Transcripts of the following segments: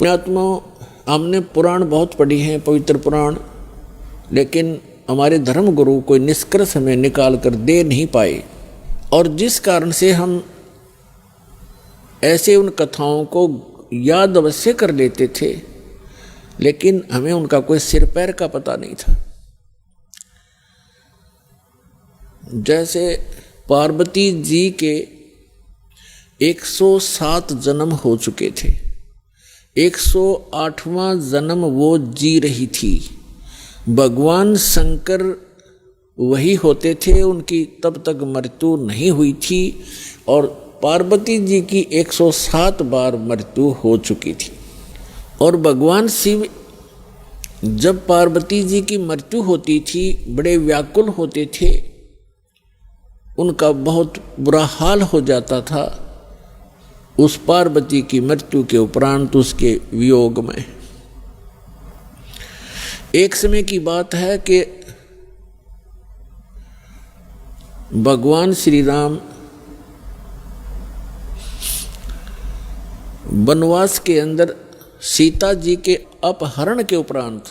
पुण्यात्मा, हमने पुराण बहुत पढ़ी हैं, पवित्र पुराण, लेकिन हमारे धर्म गुरु कोई निष्कर्ष हमें निकाल कर दे नहीं पाए, और जिस कारण से हम ऐसे उन कथाओं को याद अवश्य कर लेते थे, लेकिन हमें उनका कोई सिर पैर का पता नहीं था। जैसे पार्वती जी के 107 जन्म हो चुके थे, 108वां जन्म वो जी रही थी। भगवान शंकर वही होते थे, उनकी तब तक मृत्यु नहीं हुई थी, और पार्वती जी की 107 बार मृत्यु हो चुकी थी। और भगवान शिव जब पार्वती जी की मृत्यु होती थी बड़े व्याकुल होते थे, उनका बहुत बुरा हाल हो जाता था उस पार्वती की मृत्यु के उपरांत, उसके वियोग में। एक समय की बात है कि भगवान श्री राम वनवास के अंदर सीता जी के अपहरण के उपरांत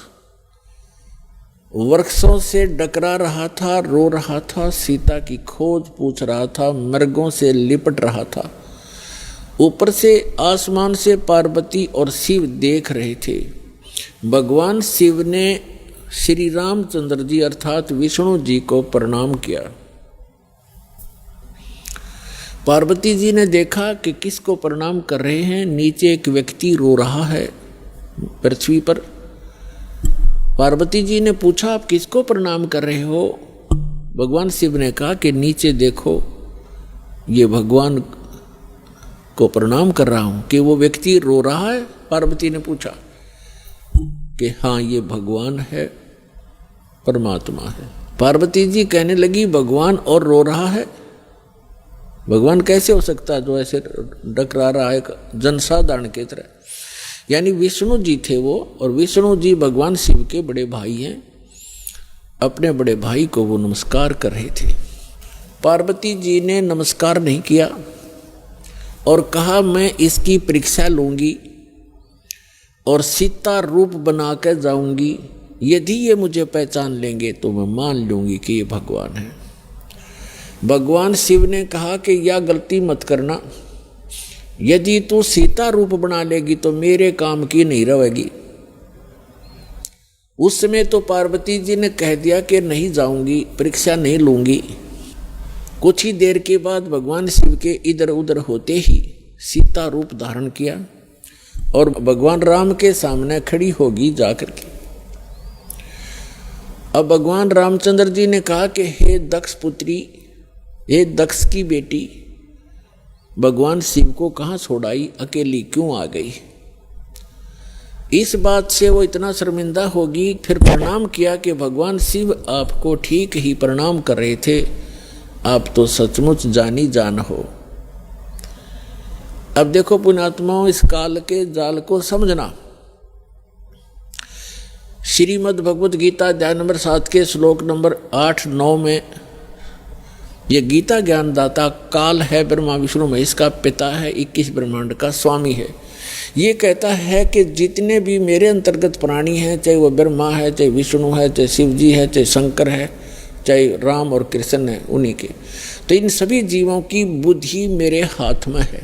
वृक्षों से डकरा रहा था, रो रहा था, सीता की खोज पूछ रहा था, मृगों से लिपट रहा था। ऊपर से आसमान से पार्वती और शिव देख रहे थे। भगवान शिव ने श्री रामचंद्र जी अर्थात विष्णु जी को प्रणाम किया। पार्वती जी ने देखा कि किसको प्रणाम कर रहे हैं। नीचे एक व्यक्ति रो रहा है पृथ्वी पर। पार्वती जी ने पूछा, आप किसको प्रणाम कर रहे हो? भगवान शिव ने कहा कि नीचे देखो, ये भगवान को प्रणाम कर रहा हूं। कि वो व्यक्ति रो रहा है? पार्वती ने पूछा कि हाँ, ये भगवान है, परमात्मा है। पार्वती जी कहने लगी, भगवान और रो रहा है? भगवान कैसे हो सकता है जो ऐसे डकरा रहा है जनसाधारण की तरह? यानी विष्णु जी थे वो, और विष्णु जी भगवान शिव के बड़े भाई हैं। अपने बड़े भाई को वो नमस्कार कर रहे थे। पार्वती जी ने नमस्कार नहीं किया और कहा, मैं इसकी परीक्षा लूंगी और सीता रूप बना कर जाऊंगी। यदि ये मुझे पहचान लेंगे तो मैं मान लूंगी कि ये भगवान है। भगवान शिव ने कहा कि यह गलती मत करना, यदि तू सीता रूप बना लेगी तो मेरे काम की नहीं रहेगी। उस समय तो पार्वती जी ने कह दिया कि नहीं जाऊंगी, परीक्षा नहीं लूंगी। कुछ ही देर के बाद भगवान शिव के इधर उधर होते ही सीता रूप धारण किया और भगवान राम के सामने खड़ी होगी जाकर के। अब भगवान रामचंद्र जी ने कहा कि हे दक्ष पुत्री, हे दक्ष की बेटी, भगवान शिव को कहाँ छोड़ाई, अकेली क्यों आ गई? इस बात से वो इतना शर्मिंदा होगी। फिर प्रणाम किया कि भगवान शिव आपको ठीक ही प्रणाम कर रहे थे, आप तो सचमुच जानी जान हो। अब देखो पुण्यात्माओं, इस काल के जाल को समझना। श्रीमद् भगवत गीता अध्याय नंबर 7 के श्लोक नंबर 8-9 में ये गीता ज्ञानदाता काल है, ब्रह्मा विष्णु महेश का पिता है, 21 ब्रह्मांड का स्वामी है। ये कहता है कि जितने भी मेरे अंतर्गत प्राणी हैं, चाहे वो ब्रह्मा है, चाहे विष्णु है, चाहे शिव जी है, चाहे शंकर है, चाहे राम और कृष्ण है, उन्हीं के, तो इन सभी जीवों की बुद्धि मेरे हाथ में है,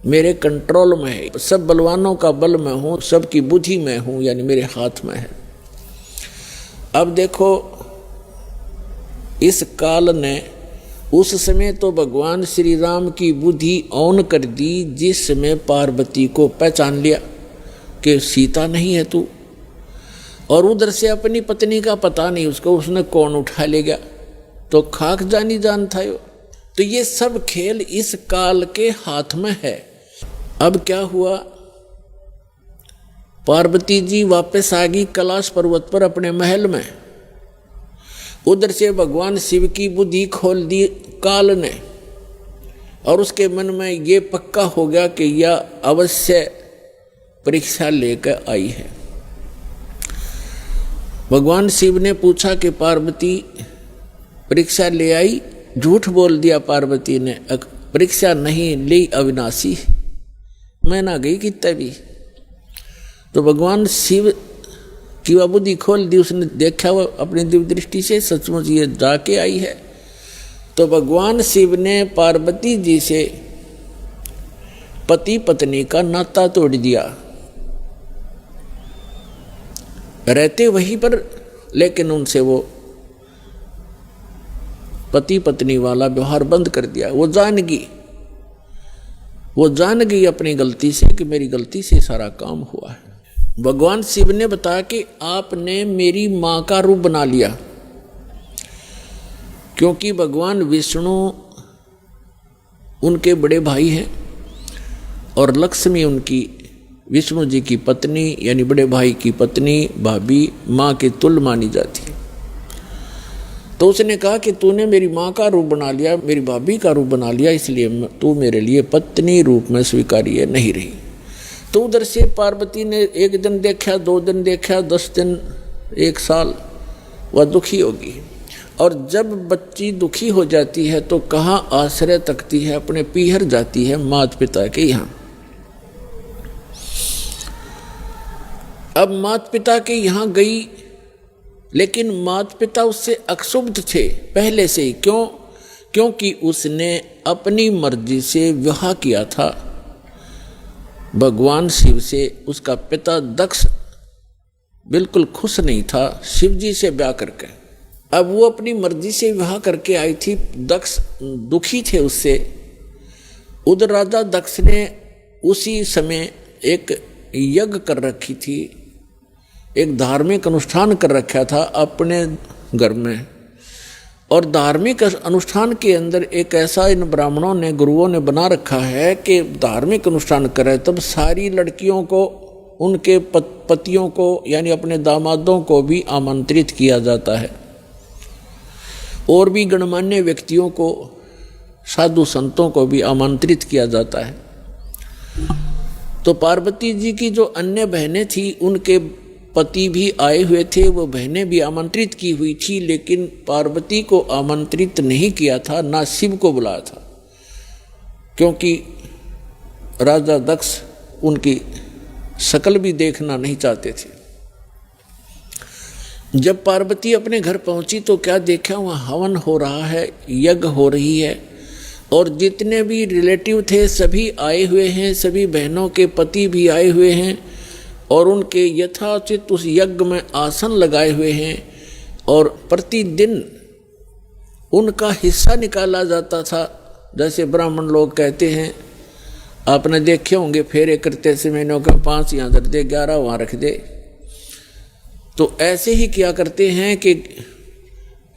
मेरे कंट्रोल में है। सब बलवानों का बल मैं हूँ, सबकी बुद्धि मैं हूँ, यानी मेरे हाथ में है। अब देखो, इस काल ने उस समय तो भगवान श्री राम की बुद्धि ऑन कर दी, जिस समय पार्वती को पहचान लिया कि सीता नहीं है तू, और उधर से अपनी पत्नी का पता नहीं उसको, उसने कौन उठा ले गया, तो खाक जानी जान था यो। तो ये सब खेल इस काल के हाथ में है। अब क्या हुआ, पार्वती जी वापस आ गई कैलाश पर्वत पर अपने महल में। उधर से भगवान शिव की बुद्धि खोल दी काल ने, और उसके मन में ये पक्का हो गया कि यह अवश्य परीक्षा लेकर आई है। भगवान शिव ने पूछा कि पार्वती परीक्षा ले आई? झूठ बोल दिया पार्वती ने, परीक्षा नहीं ली अविनाशी, मैं ना गई कितने भी। तो भगवान शिव की वह बुद्धि खोल दी, उसने देखा वो अपनी दिव्य दृष्टि से सचमुच ये जाके आई है। तो भगवान शिव ने पार्वती जी से पति पत्नी का नाता तोड़ दिया, रहते वहीं पर, लेकिन उनसे वो पति पत्नी वाला व्यवहार बंद कर दिया। वो जान गई अपनी गलती से कि मेरी गलती से सारा काम हुआ है। भगवान शिव ने बताया कि आपने मेरी मां का रूप बना लिया, क्योंकि भगवान विष्णु उनके बड़े भाई हैं और लक्ष्मी उनकी विष्णु जी की पत्नी यानी बड़े भाई की पत्नी भाभी माँ के तुल्य मानी जाती है। तो उसने कहा कि तूने मेरी माँ का रूप बना लिया, मेरी भाभी का रूप बना लिया, इसलिए तू मेरे लिए पत्नी रूप में स्वीकार्य नहीं रही। तो उधर से पार्वती ने एक दिन देखा, 2 दिन देखा, 10 दिन, 1 साल, वह दुखी होगी। और जब बच्ची दुखी हो जाती है तो कहाँ आश्रय तकती है, अपने पीहर जाती है माता पिता के यहाँ। अब माता पिता के यहाँ गई, लेकिन माता पिता उससे अक्षुब्ध थे पहले से ही। क्योंकि उसने अपनी मर्जी से विवाह किया था भगवान शिव से। उसका पिता दक्ष बिल्कुल खुश नहीं था शिव जी से ब्याह करके। अब वो अपनी मर्जी से विवाह करके आई थी, दक्ष दुखी थे उससे। उधर राजा दक्ष ने उसी समय एक यज्ञ कर रखी थी, एक धार्मिक अनुष्ठान कर रखा था अपने घर में। और धार्मिक अनुष्ठान के अंदर एक ऐसा इन ब्राह्मणों ने, गुरुओं ने बना रखा है कि धार्मिक अनुष्ठान करे तब सारी लड़कियों को, उनके पतियों को यानी अपने दामादों को भी आमंत्रित किया जाता है, और भी गणमान्य व्यक्तियों को, साधु संतों को भी आमंत्रित किया जाता है। तो पार्वती जी की जो अन्य बहनें थी उनके पति भी आए हुए थे, वो बहनें भी आमंत्रित की हुई थी, लेकिन पार्वती को आमंत्रित नहीं किया था, ना शिव को बुलाया था, क्योंकि राजा दक्ष उनकी शक्ल भी देखना नहीं चाहते थे। जब पार्वती अपने घर पहुंची तो क्या देखा, वहाँ हवन हो रहा है, यज्ञ हो रही है, और जितने भी रिलेटिव थे सभी आए हुए हैं, सभी बहनों के पति भी आए हुए हैं, और उनके यथाचित उस यज्ञ में आसन लगाए हुए हैं, और प्रतिदिन उनका हिस्सा निकाला जाता था। जैसे ब्राह्मण लोग कहते हैं, आपने देखे होंगे फेरे करते से महीनों का 5 यहाँ रख दे, 11 वहाँ रख दे। तो ऐसे ही क्या करते हैं कि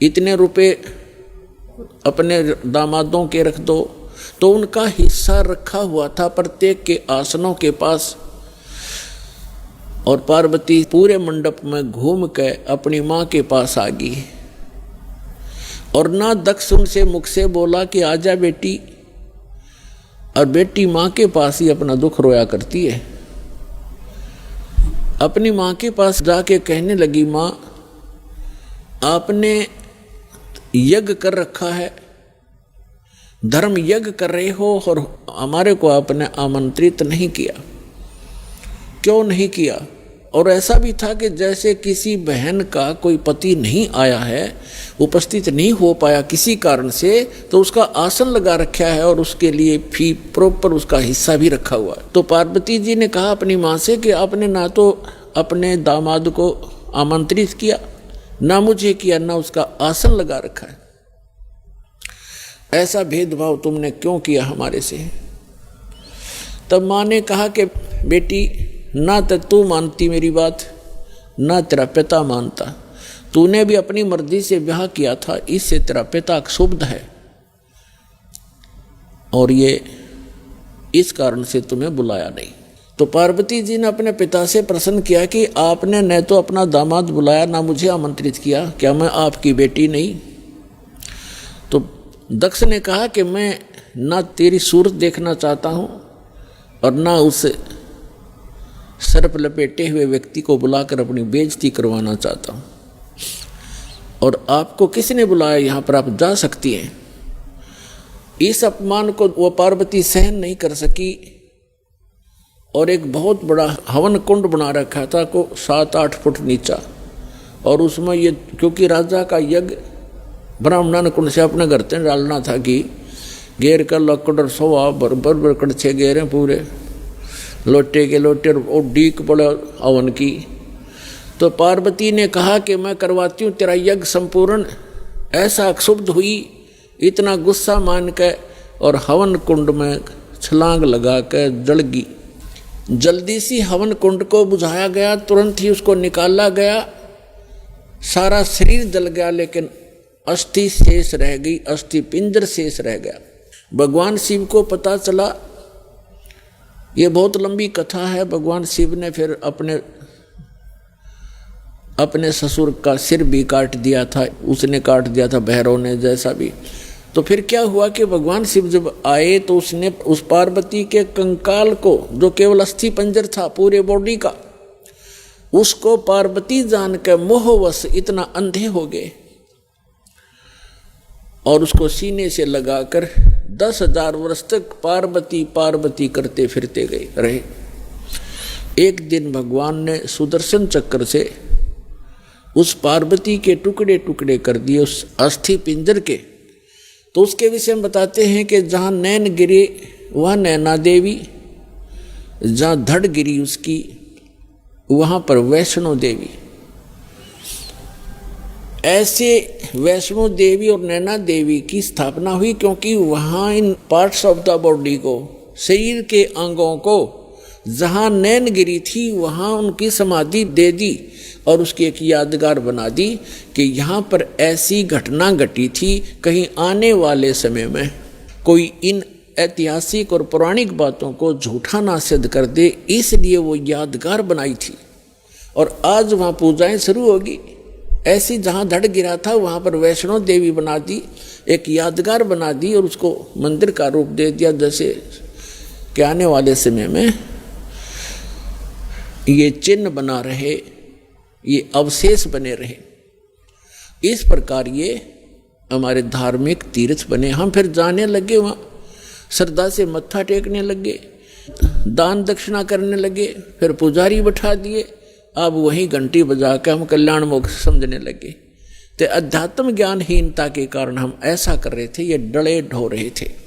इतने रुपए अपने दामादों के रख दो, तो उनका हिस्सा रखा हुआ था प्रत्येक के आसनों के पास। और पार्वती पूरे मंडप में घूम के अपनी माँ के पास आ गई, और ना दक्ष उनसे मुख से बोला कि आजा बेटी, और बेटी माँ के पास ही अपना दुख रोया करती है। अपनी माँ के पास जाके कहने लगी, माँ आपने यज्ञ कर रखा है, धर्म यज्ञ कर रहे हो, और हमारे को आपने आमंत्रित नहीं किया, क्यों नहीं किया? और ऐसा भी था कि जैसे किसी बहन का कोई पति नहीं आया है, उपस्थित नहीं हो पाया किसी कारण से, तो उसका आसन लगा रखा है और उसके लिए फी प्रॉपर उसका हिस्सा भी रखा हुआ है। तो पार्वती जी ने कहा अपनी माँ से कि आपने ना तो अपने दामाद को आमंत्रित किया, ना मुझे किया, ना उसका आसन लगा रखा है। ऐसा भेदभाव तुमने क्यों किया हमारे से? तब माँ ने कहा कि बेटी, ना तो तू मानती मेरी बात, ना तेरा पिता मानता। तूने भी अपनी मर्जी से ब्याह किया था, इससे तेरा पिता क्षुब्ध है, और ये इस कारण से तुम्हें बुलाया नहीं। तो पार्वती जी ने अपने पिता से प्रश्न किया कि आपने न तो अपना दामाद बुलाया, ना मुझे आमंत्रित किया, क्या मैं आपकी बेटी नहीं? तो दक्ष ने कहा कि मैं ना तेरी सूरत देखना चाहता हूँ, और ना उस सर्प लपेटे हुए व्यक्ति को बुलाकर अपनी बेइज्जती करवाना चाहता हूँ। और आपको किसने बुलाया यहाँ पर? आप जा सकती हैं। इस अपमान को वो पार्वती सहन नहीं कर सकी, और एक बहुत बड़ा हवन कुंड बना रखा था को 7-8 फुट नीचा। और उसमें ये क्योंकि राजा का यज्ञ ब्राह्मण कुंड से अपने घर से डालना था कि घेर कर लकड़ और सोवा बरबर कड़छे घेरे पूरे लोटे के लोटे और डीक पड़े हवन की। तो पार्वती ने कहा कि मैं करवाती हूँ तेरा यज्ञ संपूर्ण। ऐसा क्षुब्ध हुई, इतना गुस्सा मान के और हवन कुंड में छलांग लगा कर जल गई। जल्दी सी हवन कुंड को बुझाया गया, तुरंत ही उसको निकाला गया, सारा शरीर जल गया, लेकिन अस्थि शेष रह गई, अस्थि पिंजर शेष रह गया। भगवान शिव को पता चला, ये बहुत लंबी कथा है। भगवान शिव ने फिर अपने ससुर का सिर भी काट दिया था, उसने काट दिया था भैरव ने, जैसा भी। तो फिर क्या हुआ कि भगवान शिव जब आए तो उसने उस पार्वती के कंकाल को, जो केवल अस्थि पंजर था पूरे बॉडी का, उसको पार्वती जान के मोहवश इतना अंधे हो गए और उसको सीने से लगाकर 10,000 वर्ष तक पार्वती पार्वती करते फिरते गए रहे। एक दिन भगवान ने सुदर्शन चक्र से उस पार्वती के टुकड़े टुकड़े कर दिए उस अस्थि पिंजर के। तो उसके विषय में बताते हैं कि जहाँ नैन गिरे वह नैना देवी, जहाँ धड़ गिरी उसकी वहाँ पर वैष्णो देवी। ऐसे वैष्णो देवी और नैना देवी की स्थापना हुई क्योंकि वहाँ इन पार्ट्स ऑफ द बॉडी को, शरीर के अंगों को, जहाँ नैन गिरी थी वहाँ उनकी समाधि दे दी और उसकी एक यादगार बना दी कि यहाँ पर ऐसी घटना घटी थी, कहीं आने वाले समय में कोई इन ऐतिहासिक और पौराणिक बातों को झूठा ना सिद्ध कर दे, इसलिए वो यादगार बनाई थी। और आज वहाँ पूजाएं शुरू होगी। ऐसी जहाँ धड़ गिरा था वहाँ पर वैष्णो देवी बना दी, एक यादगार बना दी और उसको मंदिर का रूप दे दिया, जैसे कि आने वाले समय में ये चिन्ह बना रहे, ये अवशेष बने रहे। इस प्रकार ये हमारे धार्मिक तीर्थ बने। हम फिर जाने लगे, वहाँ श्रद्धा से मत्था टेकने लगे, दान दक्षिणा करने लगे, फिर पुजारी बैठा दिए। अब वही घंटी बजा के हम कल्याण मोक्ष समझने लगे। तो अध्यात्म ज्ञानहीनता के कारण हम ऐसा कर रहे थे, ये डले ढो रहे थे।